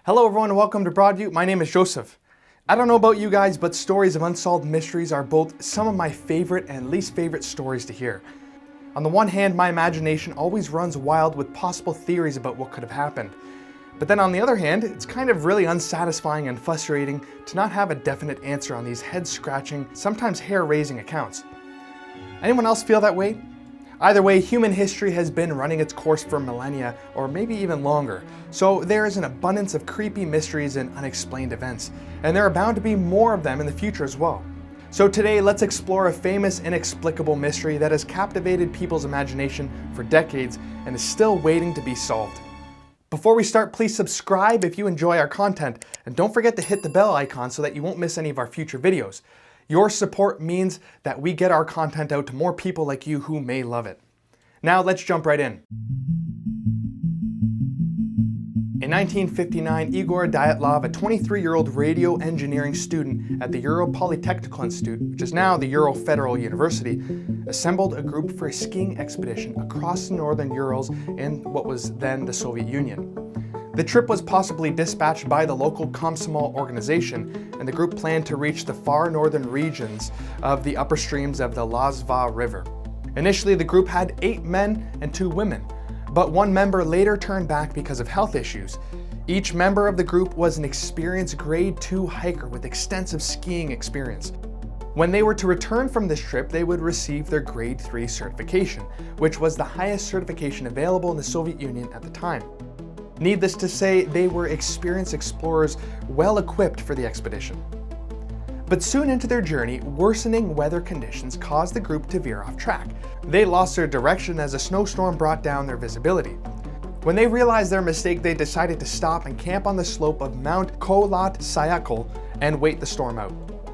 Hello everyone and welcome to Broadview. My name is Joseph. I don't know about you guys, but stories of unsolved mysteries are both some of my favorite and least favorite stories to hear. On the one hand, my imagination always runs wild with possible theories about what could have happened. But then on the other hand, it's kind of really unsatisfying and frustrating to not have a definite answer on these head-scratching, sometimes hair-raising accounts. Anyone else feel that way? Either way, human history has been running its course for millennia, or maybe even longer. So there is an abundance of creepy mysteries and unexplained events, and there are bound to be more of them in the future as well. So today, let's explore a famous, inexplicable mystery that has captivated people's imagination for decades and is still waiting to be solved. Before we start, please subscribe if you enjoy our content, and don't forget to hit the bell icon so that you won't miss any of our future videos. Your support means that we get our content out to more people like you who may love it. Now let's jump right in. In 1959, Igor Dyatlov, a 23-year-old radio engineering student at the Ural Polytechnical Institute, which is now the Ural Federal University, assembled a group for a skiing expedition across the northern Urals in what was then the Soviet Union. The trip was possibly dispatched by the local Komsomol organization, and the group planned to reach the far northern regions of the upper streams of the Lazva River. Initially, the group had 8 men and 2 women, but one member later turned back because of health issues. Each member of the group was an experienced grade 2 hiker with extensive skiing experience. When they were to return from this trip, they would receive their grade 3 certification, which was the highest certification available in the Soviet Union at the time. Needless to say, they were experienced explorers well equipped for the expedition. But soon into their journey, worsening weather conditions caused the group to veer off track. They lost their direction as a snowstorm brought down their visibility. When they realized their mistake, they decided to stop and camp on the slope of Mount Kholat Syakhl and wait the storm out.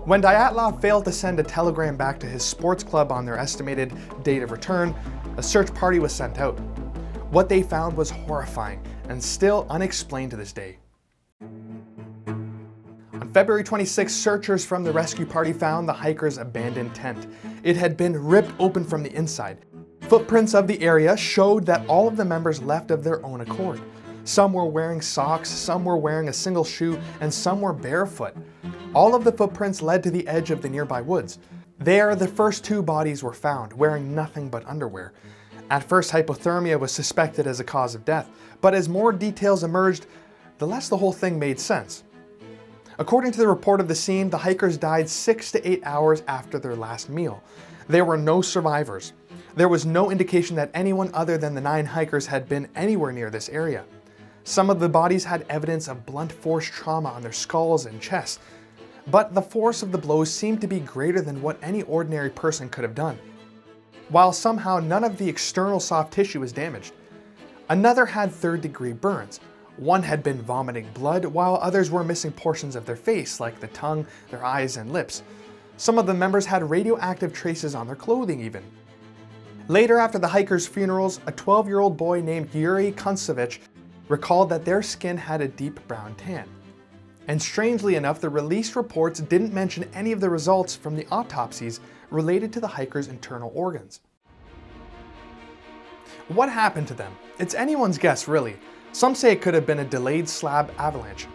When Dyatlov failed to send a telegram back to his sports club on their estimated date of return, a search party was sent out. What they found was horrifying and still unexplained to this day. On February 26, searchers from the rescue party found the hikers' abandoned tent. It had been ripped open from the inside. Footprints of the area showed that all of the members left of their own accord. Some were wearing socks, some were wearing a single shoe, and some were barefoot. All of the footprints led to the edge of the nearby woods. There, the first 2 bodies were found, wearing nothing but underwear. At first, hypothermia was suspected as a cause of death, but as more details emerged, the less the whole thing made sense. According to the report of the scene, the hikers died 6 to 8 hours after their last meal. There were no survivors. There was no indication that anyone other than the 9 hikers had been anywhere near this area. Some of the bodies had evidence of blunt force trauma on their skulls and chests, but the force of the blows seemed to be greater than what any ordinary person could have done, while somehow none of the external soft tissue was damaged. Another had 3rd-degree burns. One had been vomiting blood, while others were missing portions of their face, like the tongue, their eyes, and lips. Some of the members had radioactive traces on their clothing even. Later, after the hikers' funerals, a 12-year-old boy named Yuri Kontsevich recalled that their skin had a deep brown tan. And strangely enough, the released reports didn't mention any of the results from the autopsies related to the hikers' internal organs. What happened to them? It's anyone's guess, really. Some say it could have been a delayed slab avalanche.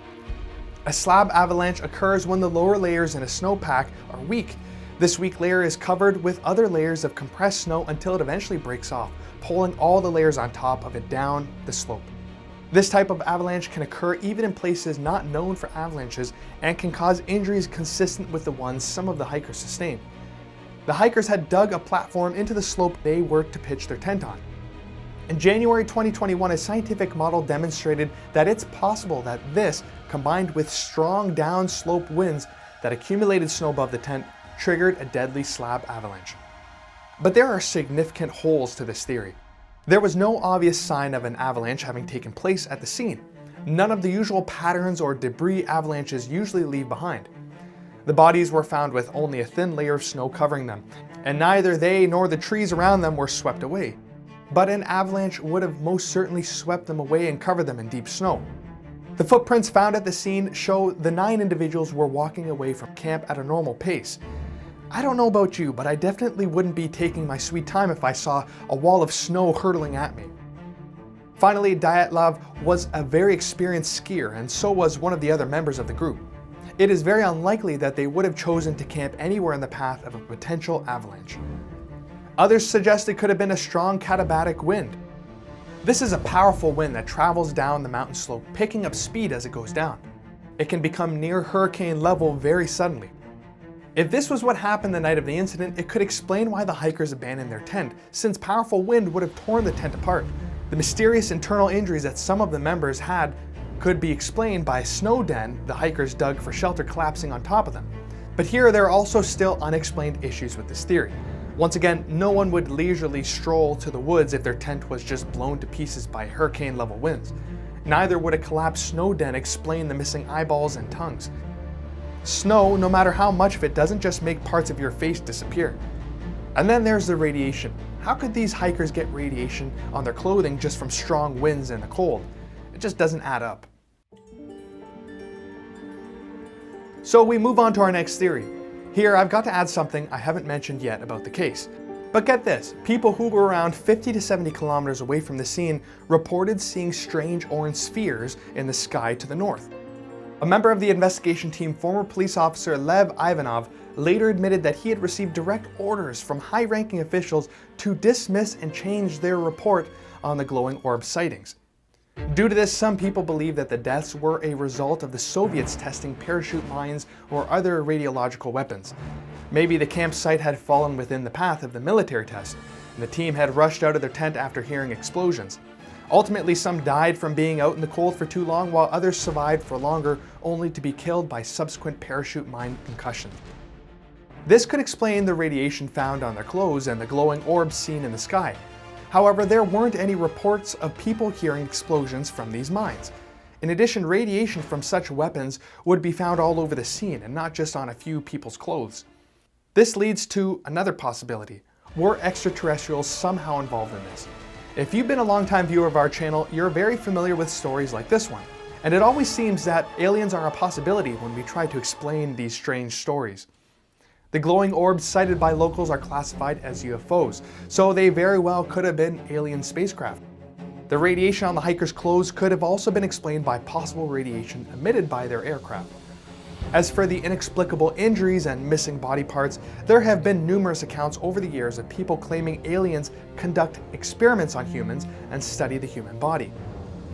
A slab avalanche occurs when the lower layers in a snowpack are weak. This weak layer is covered with other layers of compressed snow until it eventually breaks off, pulling all the layers on top of it down the slope. This type of avalanche can occur even in places not known for avalanches and can cause injuries consistent with the ones some of the hikers sustained. The hikers had dug a platform into the slope they were to pitch their tent on. In January 2021, a scientific model demonstrated that it's possible that this, combined with strong downslope winds that accumulated snow above the tent, triggered a deadly slab avalanche. But there are significant holes to this theory. There was no obvious sign of an avalanche having taken place at the scene. None of the usual patterns or debris avalanches usually leave behind. The bodies were found with only a thin layer of snow covering them, and neither they nor the trees around them were swept away. But an avalanche would have most certainly swept them away and covered them in deep snow. The footprints found at the scene show the 9 individuals were walking away from camp at a normal pace. I don't know about you, but I definitely wouldn't be taking my sweet time if I saw a wall of snow hurtling at me. Finally, Dyatlov was a very experienced skier, and so was one of the other members of the group. It is very unlikely that they would have chosen to camp anywhere in the path of a potential avalanche. Others suggest it could have been a strong katabatic wind. This is a powerful wind that travels down the mountain slope, picking up speed as it goes down. It can become near hurricane level very suddenly. If this was what happened the night of the incident, it could explain why the hikers abandoned their tent, since powerful wind would have torn the tent apart. The mysterious internal injuries that some of the members had could be explained by a snow den the hikers dug for shelter collapsing on top of them. But here there are also still unexplained issues with this theory. Once again, no one would leisurely stroll to the woods if their tent was just blown to pieces by hurricane-level winds. Neither would a collapsed snow den explain the missing eyeballs and tongues. Snow, no matter how much of it, doesn't just make parts of your face disappear. And then there's the radiation. How could these hikers get radiation on their clothing just from strong winds and the cold? It just doesn't add up. So we move on to our next theory. Here I've got to add something I haven't mentioned yet about the case. But get this, people who were around 50 to 70 kilometers away from the scene reported seeing strange orange spheres in the sky to the north. A member of the investigation team, former police officer Lev Ivanov, later admitted that he had received direct orders from high-ranking officials to dismiss and change their report on the glowing orb sightings. Due to this, some people believe that the deaths were a result of the Soviets testing parachute mines or other radiological weapons. Maybe the campsite had fallen within the path of the military test, and the team had rushed out of their tent after hearing explosions. Ultimately, some died from being out in the cold for too long, while others survived for longer, only to be killed by subsequent parachute mine concussion. This could explain the radiation found on their clothes and the glowing orbs seen in the sky. However, there weren't any reports of people hearing explosions from these mines. In addition, radiation from such weapons would be found all over the scene and not just on a few people's clothes. This leads to another possibility. Were extraterrestrials somehow involved in this? If you've been a longtime viewer of our channel, you're very familiar with stories like this one. And it always seems that aliens are a possibility when we try to explain these strange stories. The glowing orbs sighted by locals are classified as UFOs, so they very well could have been alien spacecraft. The radiation on the hikers' clothes could have also been explained by possible radiation emitted by their aircraft. As for the inexplicable injuries and missing body parts, there have been numerous accounts over the years of people claiming aliens conduct experiments on humans and study the human body.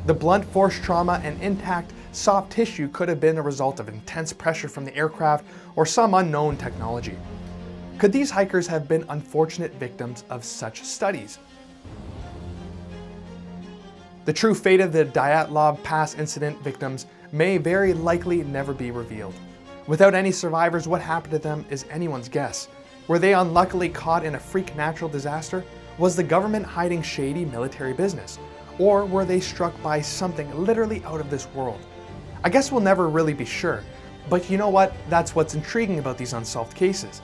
The blunt force trauma and intact soft tissue could have been a result of intense pressure from the aircraft or some unknown technology. Could these hikers have been unfortunate victims of such studies? The true fate of the Dyatlov Pass Incident victims may very likely never be revealed. Without any survivors, what happened to them is anyone's guess. Were they unluckily caught in a freak natural disaster? Was the government hiding shady military business? Or were they struck by something literally out of this world? I guess we'll never really be sure, but you know what? That's what's intriguing about these unsolved cases.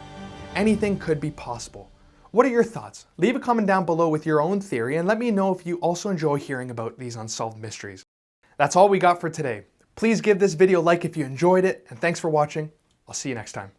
Anything could be possible. What are your thoughts? Leave a comment down below with your own theory and let me know if you also enjoy hearing about these unsolved mysteries. That's all we got for today. Please give this video a like if you enjoyed it, and thanks for watching. I'll see you next time.